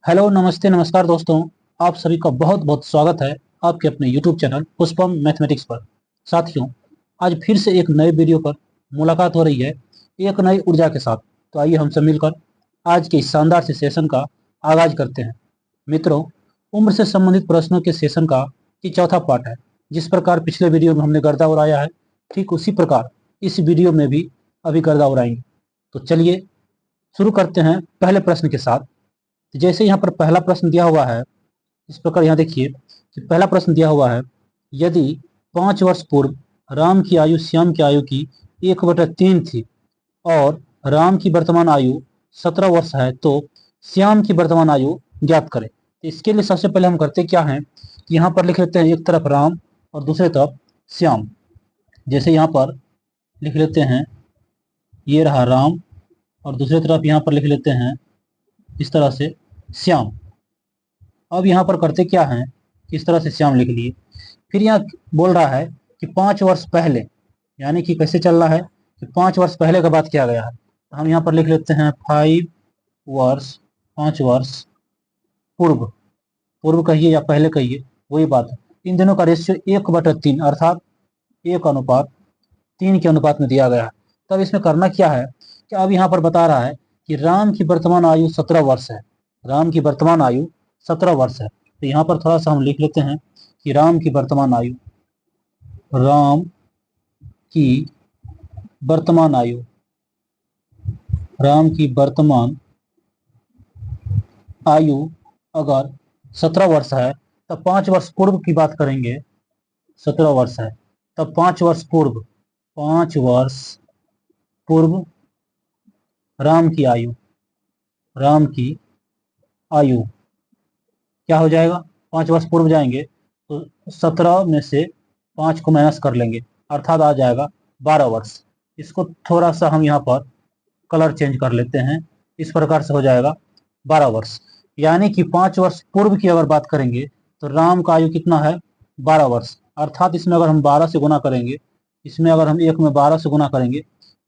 Hello, नमस्ते, नमस्कार दोस्तों। आप सभी का बहुत बहुत स्वागत है आपके अपने YouTube चैनल पुष्पम मैथमेटिक्स पर। साथियों, आज फिर से एक नए वीडियो पर मुलाकात हो रही है, एक नई ऊर्जा के साथ। तो आइए हम सब मिलकर आज के इस शानदार से सेशन का आगाज करते हैं। मित्रों, उम्र से संबंधित प्रश्नों के सेशन का ये चौथा पार्ट है। जिस प्रकार पिछले वीडियो में हमने गर्दा उड़ाया है, ठीक उसी प्रकार इस वीडियो में भी अभी गर्दा उड़ाएंगे। तो चलिए शुरू करते हैं पहले प्रश्न के साथ। जैसे यहाँ पर पहला प्रश्न दिया हुआ है, इस प्रकार यहाँ देखिए कि पहला प्रश्न दिया हुआ है, यदि 5 वर्ष पूर्व राम की आयु श्याम की आयु की 1/3 थी और राम की वर्तमान आयु 17 वर्ष है, तो श्याम की वर्तमान आयु ज्ञात करें। तो इसके लिए सबसे पहले हम करते क्या हैं कि यहाँ पर लिख लेते हैं एक तरफ राम और दूसरी तरफ श्याम। जैसे यहाँ पर लिख लेते हैं, ये रहा राम और दूसरी तरफ यहाँ पर लिख लेते हैं इस तरह से श्याम। अब यहाँ पर करते क्या हैं, इस तरह से श्याम लिख लिए। फिर यहाँ बोल रहा है कि 5 वर्ष पहले, यानी कि कैसे चल रहा है कि 5 वर्ष पहले का बात किया गया है। तो हम यहाँ पर लिख लेते हैं 5 वर्ष, 5 वर्ष पूर्व। पूर्व कहिए या पहले कहिए, वही बात है। इन दोनों का रेशियो 1/3 अर्थात 1:3 के अनुपात में दिया गया है। तब इसमें करना क्या है कि अब यहाँ पर बता रहा है कि राम की वर्तमान आयु 17 वर्ष है। राम की वर्तमान आयु 17 वर्ष है। तो यहाँ पर थोड़ा सा हम लिख लेते हैं कि राम की वर्तमान आयु, राम की वर्तमान आयु, राम की वर्तमान आयु अगर 17 वर्ष है, तब 5 वर्ष पूर्व की बात करेंगे। 17 वर्ष है तब 5 वर्ष पूर्व, 5 वर्ष पूर्व राम की आयु, राम की आयु क्या हो जाएगा, 5 वर्ष पूर्व जाएंगे तो 17 में से 5 को माइनस कर लेंगे, अर्थात आ जाएगा 12 वर्ष। इसको थोड़ा सा हम यहाँ पर कलर चेंज कर लेते हैं, इस प्रकार से हो जाएगा 12 वर्ष। यानी कि 5 वर्ष पूर्व की अगर बात करेंगे तो राम का आयु कितना है, 12 वर्ष। अर्थात इसमें अगर हम 12 से गुना करेंगे, इसमें अगर हम 1 में 12 से गुना करेंगे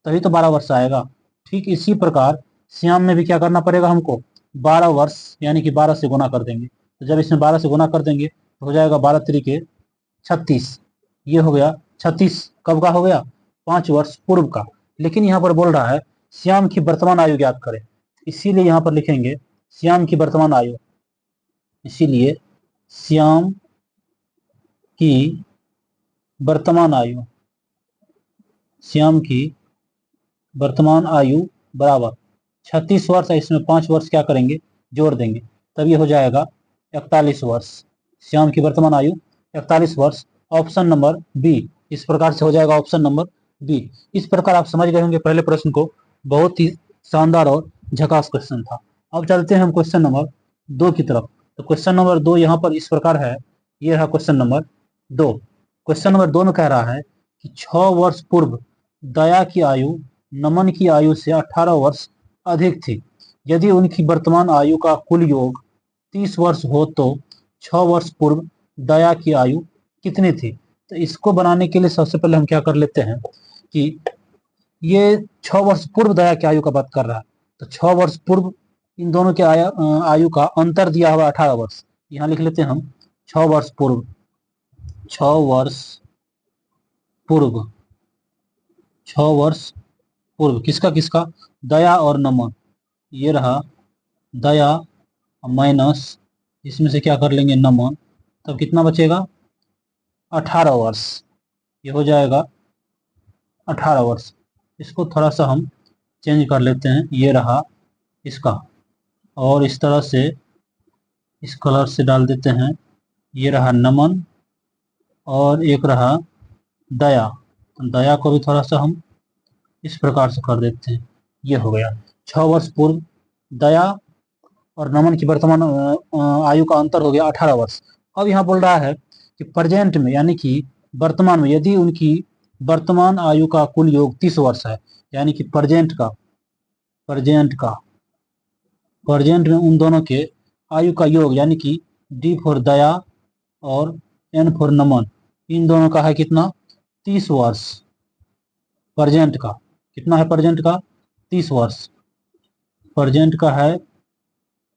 तभी तो 12 वर्ष आएगा। ठीक इसी प्रकार श्याम में भी क्या करना पड़ेगा हमको, 12 वर्ष यानी कि 12 से गुना कर देंगे। तो जब इसमें 12 से गुना कर देंगे तो हो जाएगा 12 त्रिके 36। ये हो गया 36, कब का हो गया, 5 वर्ष पूर्व का। लेकिन यहाँ पर बोल रहा है श्याम की वर्तमान आयु ज्ञात करें, इसीलिए यहाँ पर लिखेंगे श्याम की वर्तमान आयु। इसीलिए श्याम की वर्तमान आयु, श्याम की वर्तमान आयु बराबर 36 वर्ष है, इसमें 5 वर्ष क्या करेंगे, जोड़ देंगे, तब ये हो जाएगा 41 वर्ष। श्याम की वर्तमान आयु 41 वर्ष। ऑप्शन नंबर बी, इस प्रकार से हो जाएगा ऑप्शन नंबर बी। इस प्रकार आप समझ गए होंगे पहले प्रश्न को, बहुत ही शानदार और झकास क्वेश्चन था। अब चलते हैं हम क्वेश्चन नंबर 2 की तरफ। तो क्वेश्चन नंबर 2 यहाँ पर इस प्रकार है, ये रहा क्वेश्चन नंबर 2। क्वेश्चन नंबर 2 में कह रहा है कि 6 वर्ष पूर्व दया की आयु नमन की आयु से 18 वर्ष अधिक थी। यदि उनकी वर्तमान आयु का कुल योग 30 वर्ष हो तो 6 वर्ष पूर्व दया की आयु कितनी थी। तो इसको बनाने के लिए सबसे पहले हम क्या कर लेते हैं कि ये 6 वर्ष पूर्व दया की आयु का बात कर रहा है, तो 6 वर्ष पूर्व इन दोनों के आयु का अंतर दिया हुआ 18 वर्ष। यहाँ लिख लेते हैं हम 6 वर्ष पूर्व, 6 वर्ष पूर्व, 6 वर्ष पूर्व किसका किसका, दया और नमन। ये रहा दया माइनस इसमें से क्या कर लेंगे, नमन, तब कितना बचेगा, 18 वर्ष। ये हो जाएगा 18 वर्ष। इसको थोड़ा सा हम चेंज कर लेते हैं, ये रहा इसका, और इस तरह से इस कलर से डाल देते हैं, ये रहा नमन और एक रहा दया। दया को भी थोड़ा सा हम इस प्रकार से कर देते हैं, ये हो गया 6 वर्ष पूर्व दया और नमन की वर्तमान आयु का अंतर हो गया 18 वर्ष। अब यहाँ बोल रहा है कि प्रेजेंट में यानी कि वर्तमान में यदि उनकी वर्तमान आयु का कुल योग 30 वर्ष है, यानी कि प्रेजेंट में उन दोनों के आयु का योग यानी कि डी फॉर दया और एन फॉर नमन, इन दोनों का है कितना, 30 वर्ष। प्रेजेंट का कितना है, प्रेजेंट का 30 वर्ष, प्रेजेंट का है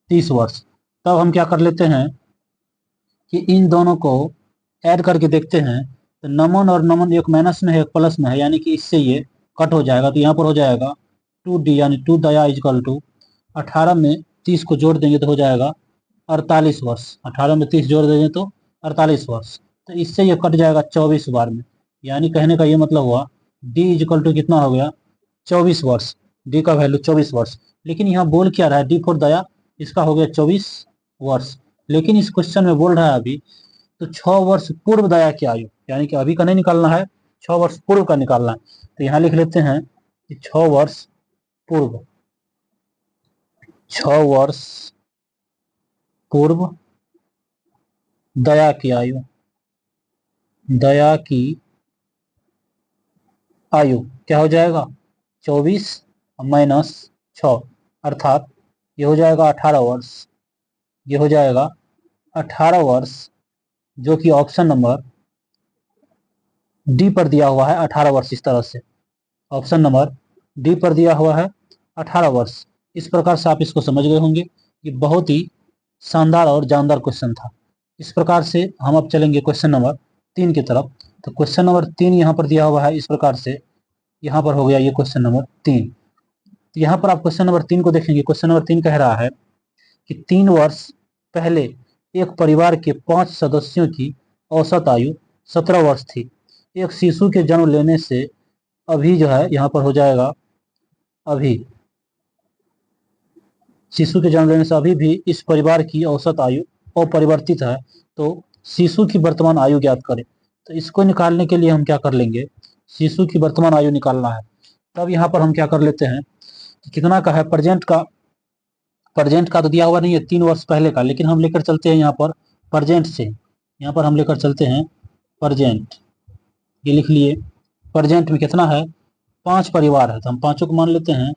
30 वर्ष। तब हम क्या कर लेते हैं कि इन दोनों को ऐड करके देखते हैं, तो नमन और नमन एक माइनस में है एक प्लस में है, यानी कि इससे ये कट हो जाएगा। तो यहाँ पर हो जाएगा 2D, यानी 2 दया इजकल टू 18 में 30 को जोड़ देंगे तो हो जाएगा 48 वर्ष। 18 में 30 जोड़ देंगे तो 48 वर्ष। तो इससे ये कट जाएगा 24 बार में, यानी कहने का ये मतलब हुआ डी इजकल टू कितना हो गया 24 वर्ष। डी का वैल्यू 24 वर्ष। लेकिन यहाँ बोल क्या रहा है, डी फॉर दया इसका हो गया 24 वर्ष। लेकिन इस क्वेश्चन में बोल रहा है अभी तो 6 वर्ष पूर्व दया की आयु, यानी कि अभी का नहीं निकालना है, 6 वर्ष पूर्व का निकालना है। तो यहाँ लिख लेते हैं कि 6 वर्ष पूर्व, 6 वर्ष पूर्व दया की आयु, दया की आयु क्या हो जाएगा 24 माइनस 6, अर्थात ये हो जाएगा 18 वर्ष। ये हो जाएगा 18 वर्ष, जो कि ऑप्शन नंबर डी पर दिया हुआ है 18 वर्ष। इस तरह से ऑप्शन नंबर डी पर दिया हुआ है 18 वर्ष। इस प्रकार से आप इसको समझ गए होंगे। ये बहुत ही शानदार और जानदार क्वेश्चन था। इस प्रकार से हम अब चलेंगे क्वेश्चन नंबर 3 की तरफ। तो क्वेश्चन नंबर 3 यहाँ पर दिया हुआ है इस प्रकार से, यहाँ पर हो गया ये क्वेश्चन नंबर 3। तो यहाँ पर आप क्वेश्चन नंबर 3 को देखेंगे। क्वेश्चन नंबर 3 कह रहा है कि 3 वर्ष पहले एक परिवार के 5 सदस्यों की औसत आयु 17 वर्ष थी। एक शिशु के जन्म लेने से अभी जो है यहाँ पर हो जाएगा, अभी शिशु के जन्म लेने से अभी भी इस परिवार की औसत आयु अपरिवर्तित है। तो शिशु की वर्तमान आयु ज्ञात करें। तो इसको निकालने के लिए हम क्या कर लेंगे, शिशु की वर्तमान आयु निकालना है। तब यहाँ पर हम क्या कर लेते हैं कि कितना का है प्रेजेंट का, प्रेजेंट का तो दिया हुआ नहीं है 3 वर्ष पहले का, लेकिन हम लेकर चलते हैं यहाँ पर प्रेजेंट से। यहाँ पर हम लेकर चलते हैं प्रेजेंट, ये लिख लिए। प्रेजेंट में कितना है 5 परिवार है, तो हम पांचों को मान लेते हैं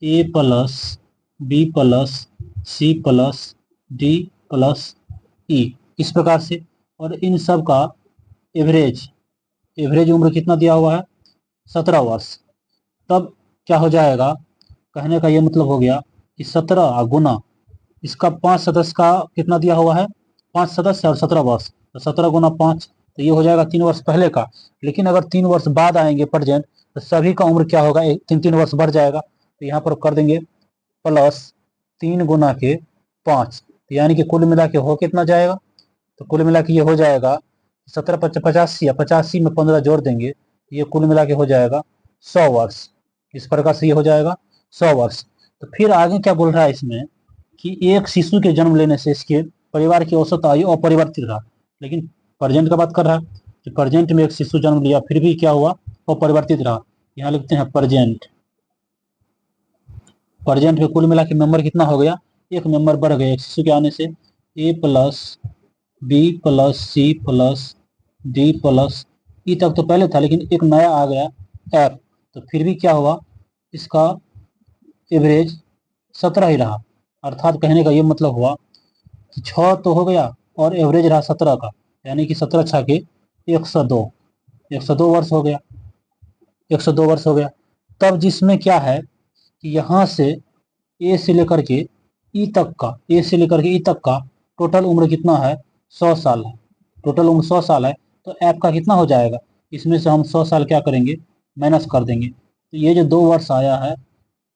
A plus B plus C plus D plus E, इस प्रकार से। और इन सब का एवरेज, एवरेज उम्र कितना दिया हुआ है 17 वर्ष। तब क्या हो जाएगा, कहने का ये मतलब हो गया कि 17 गुना इसका 5 सदस्य का कितना दिया हुआ है 5 सदस्य और 17 वर्ष, तो 17 गुना 5, तो ये हो जाएगा 3 वर्ष पहले का। लेकिन अगर 3 वर्ष बाद आएंगे प्रेजेंट, तो सभी का उम्र क्या होगा 3-3 वर्ष बढ़ जाएगा। तो यहाँ पर कर देंगे प्लस 3 गुना के 5, तो यानी कि कुल मिला के हो कितना जाएगा, तो कुल मिला के ये हो जाएगा 17 85, या 85 में 15 जोड़ देंगे, ये कुल मिला के हो जाएगा 100 वर्ष। इस प्रकार से ये हो जाएगा 100 वर्ष। तो फिर आगे क्या बोल रहा है इसमें कि एक शिशु के जन्म लेने से इसके परिवार की औसत आयु अपरिवर्तित रहा। लेकिन प्रेजेंट का बात कर रहा है कि प्रेजेंट में एक शिशु जन्म लिया फिर भी क्या हुआ अपरिवर्तित रहा। यहाँ लिखते हैं प्रेजेंट, प्रेजेंट में कुल मिला के मेंबर कितना हो गया, एक मेंबर बढ़ गया एक शिशु के आने से। A plus B plus C plus D plus E तक तो पहले था, लेकिन एक नया आ गया एफ, तो फिर भी क्या हुआ इसका एवरेज 17 ही रहा। अर्थात कहने का ये मतलब हुआ कि 6 तो हो गया और एवरेज रहा 17 का, यानी कि 17 छः के 102, 102 वर्ष हो गया, 102 वर्ष हो गया। तब जिसमें क्या है कि यहाँ से ए से लेकर के ई तक का, ए से लेकर के ई तक का टोटल उम्र कितना है 100 साल है। टोटल उम्र 100 साल है, तो ऐप का कितना हो जाएगा, इसमें से हम 100 साल क्या करेंगे माइनस कर देंगे। तो ये जो 2 वर्ष आया है,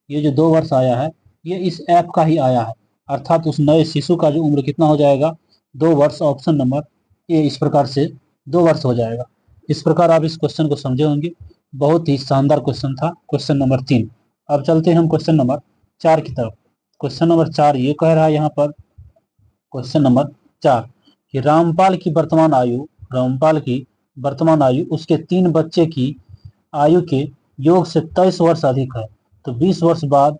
ये जो 2 वर्ष आया है ये इस ऐप का ही आया है। अर्थात उस नए शिशु का जो उम्र कितना हो जाएगा 2 वर्ष, ऑप्शन नंबर ए इस प्रकार से 2 वर्ष हो जाएगा। इस प्रकार आप इस क्वेश्चन को समझे होंगे। बहुत ही शानदार क्वेश्चन था क्वेश्चन नंबर 3। अब चलते हैं हम क्वेश्चन नंबर 4 की तरफ। क्वेश्चन नंबर 4 ये कह रहा है यहाँ पर, क्वेश्चन नंबर 4 कि रामपाल की वर्तमान आयु, रामपाल की वर्तमान आयु उसके 3 बच्चे की आयु के योग से 23 वर्ष अधिक है। तो 20 वर्ष बाद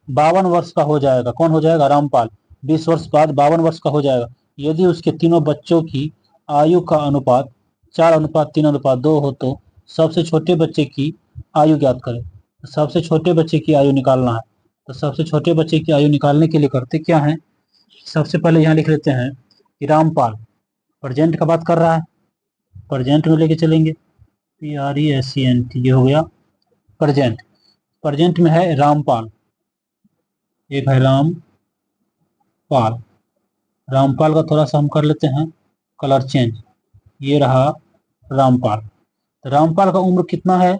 52 वर्ष का हो जाएगा। कौन हो जाएगा रामपाल, 20 वर्ष बाद 52 वर्ष का हो जाएगा यदि उसके तीनों बच्चों की आयु का अनुपात 4:3:2 हो। तो सबसे छोटे बच्चे की आयु ज्ञात करें। तो सबसे छोटे बच्चे की आयु निकालना है। तो सबसे छोटे बच्चे की आयु निकालने के लिए करते क्या है, सबसे पहले यहाँ लिख लेते हैं कि रामपाल, प्रेजेंट का बात कर रहा है, प्रेजेंट में लेके चलेंगे PRESENT, ये हो गया प्रेजेंट। प्रेजेंट में है रामपाल, एक है रामपाल, पाल। रामपाल का थोड़ा सा हम कर लेते हैं कलर चेंज। ये रहा रामपाल। तो रामपाल का उम्र कितना है?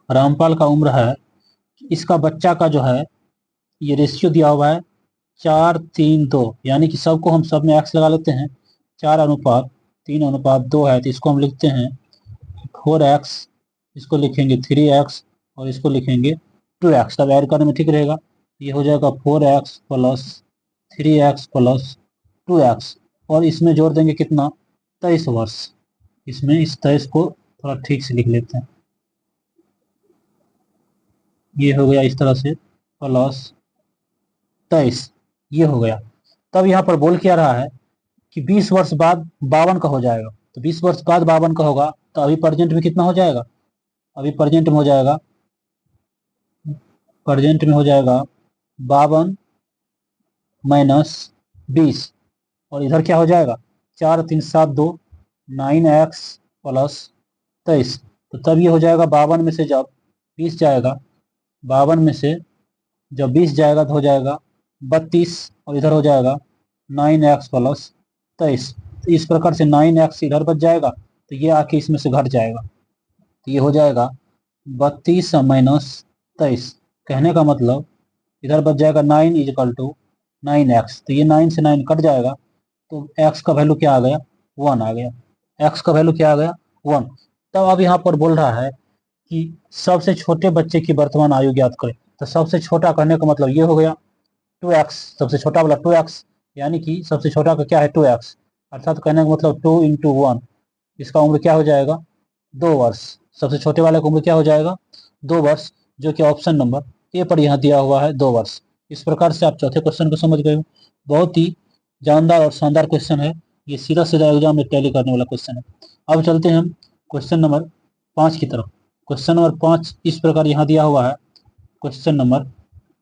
रामपाल का उम्र है, इसका बच्चा का जो है ये रेशियो दिया हुआ है 4:3:2, यानी कि सबको हम सब में एक्स लगा लेते हैं। 4:3:2 है, तो इसको हम लिखते हैं 4x, इसको लिखेंगे 3x और इसको लिखेंगे 2x। तब ऐड करने में ठीक रहेगा। ये हो जाएगा 4x plus 3x plus 2x, और इसमें जोड़ देंगे कितना? 23 वर्ष। इसमें इस 23 को थोड़ा ठीक से लिख लेते हैं। ये हो गया इस तरह से प्लस 23, ये हो गया। तब यहाँ पर बोल क्या रहा है कि 20 वर्ष बाद 52 का हो जाएगा। तो 20 वर्ष बाद 52 का होगा, तो अभी प्रेजेंट में कितना हो जाएगा? अभी प्रेजेंट में हो जाएगा, प्रेजेंट में हो जाएगा 52 माइनस 20, और इधर क्या हो जाएगा? 4:3:7:2, 9x प्लस 23। तो तब ये हो जाएगा 52 में से जब 20 जाएगा, 52 में से जब 20 जाएगा तो हो जाएगा 32, और इधर हो जाएगा 9x प्लस 23। तो इस प्रकार से 9x इधर बच जाएगा, तो ये आके इसमें से घट जाएगा, तो ये हो जाएगा 32 माइनस 23। कहने का मतलब इधर बच जाएगा 9 इजकल टू 9x, तो ये 9 से 9 कट जाएगा, तो x का वैल्यू क्या आ गया? 1 आ गया। x का वैल्यू क्या आ गया? 1। तब अब यहाँ पर बोल रहा है कि सबसे छोटे बच्चे की वर्तमान आयु ज्ञात करें। तो सबसे छोटा कहने का मतलब ये हो गया 2x, सबसे छोटा वाला 2x, यानी कि सबसे छोटा का क्या है? 2x, अर्थात कहने का मतलब 2 × 1, इसका उम्र क्या हो जाएगा? 2 वर्ष। सबसे छोटे वाले का उम्र क्या हो जाएगा? 2 वर्ष, जो कि ऑप्शन नंबर ए पर यहाँ दिया हुआ है 2 वर्ष। इस प्रकार से आप चौथे क्वेश्चन को समझ गए हो। बहुत ही जानदार और शानदार क्वेश्चन है, ये सीधा सीधा एग्जाम में टैली करने वाला क्वेश्चन है। अब चलते हैं हम क्वेश्चन नंबर 5 की तरफ। क्वेश्चन नंबर 5 इस प्रकार यहाँ दिया हुआ है। क्वेश्चन नंबर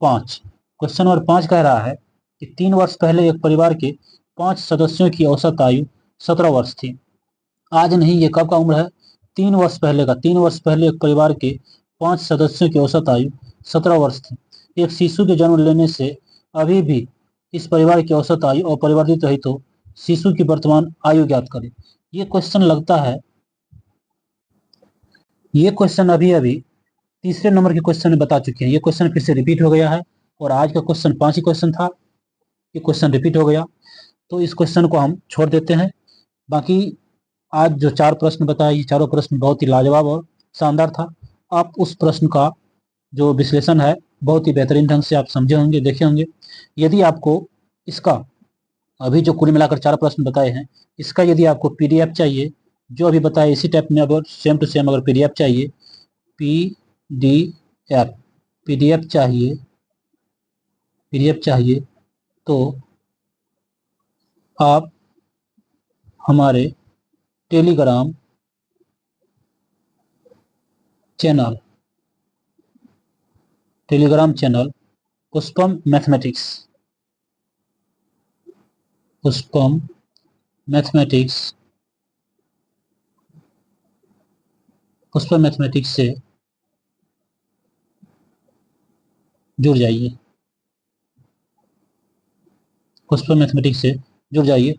5, क्वेश्चन नंबर 5 कह रहा है कि 3 वर्ष पहले एक परिवार के 5 सदस्यों की औसत आयु 17 वर्ष थी। आज नहीं, ये कब का उम्र है? 3 वर्ष पहले का। 3 वर्ष पहले एक परिवार के 5 सदस्यों की औसत आयु 17 वर्ष थी। एक शिशु के जन्म लेने से अभी भी इस परिवार की औसत आयु अपरिवर्तित रही तो शिशु की वर्तमान आयु ज्ञात करें। ये क्वेश्चन लगता है, ये क्वेश्चन अभी अभी तीसरे नंबर के क्वेश्चन में बता चुके हैं। ये क्वेश्चन फिर से रिपीट हो गया है, और आज का क्वेश्चन 5 ही क्वेश्चन था, ये क्वेश्चन रिपीट हो गया, तो इस क्वेश्चन को हम छोड़ देते हैं। बाकी आज जो 4 प्रश्न बताए, ये चारों प्रश्न बहुत ही लाजवाब और शानदार था। आप उस प्रश्न का जो विश्लेषण है बहुत ही बेहतरीन ढंग से आप समझे होंगे, देखे होंगे। यदि आपको इसका अभी जो कुल मिलाकर 4 प्रश्न बताए हैं, इसका यदि आपको पीडीएफ चाहिए, जो अभी बताए इसी टाइप में अगर सेम टू सेम अगर पीडीएफ चाहिए, पीडीएफ पीडीएफ चाहिए, पीडीएफ चाहिए तो आप हमारे टेलीग्राम चैनल, टेलीग्राम चैनल पुष्पम मैथमेटिक्स, पुष्पम मैथमेटिक्स, पुष्पम मैथमेटिक्स से जुड़ जाइए, पुष्पम मैथमेटिक्स से जुड़ जाइए।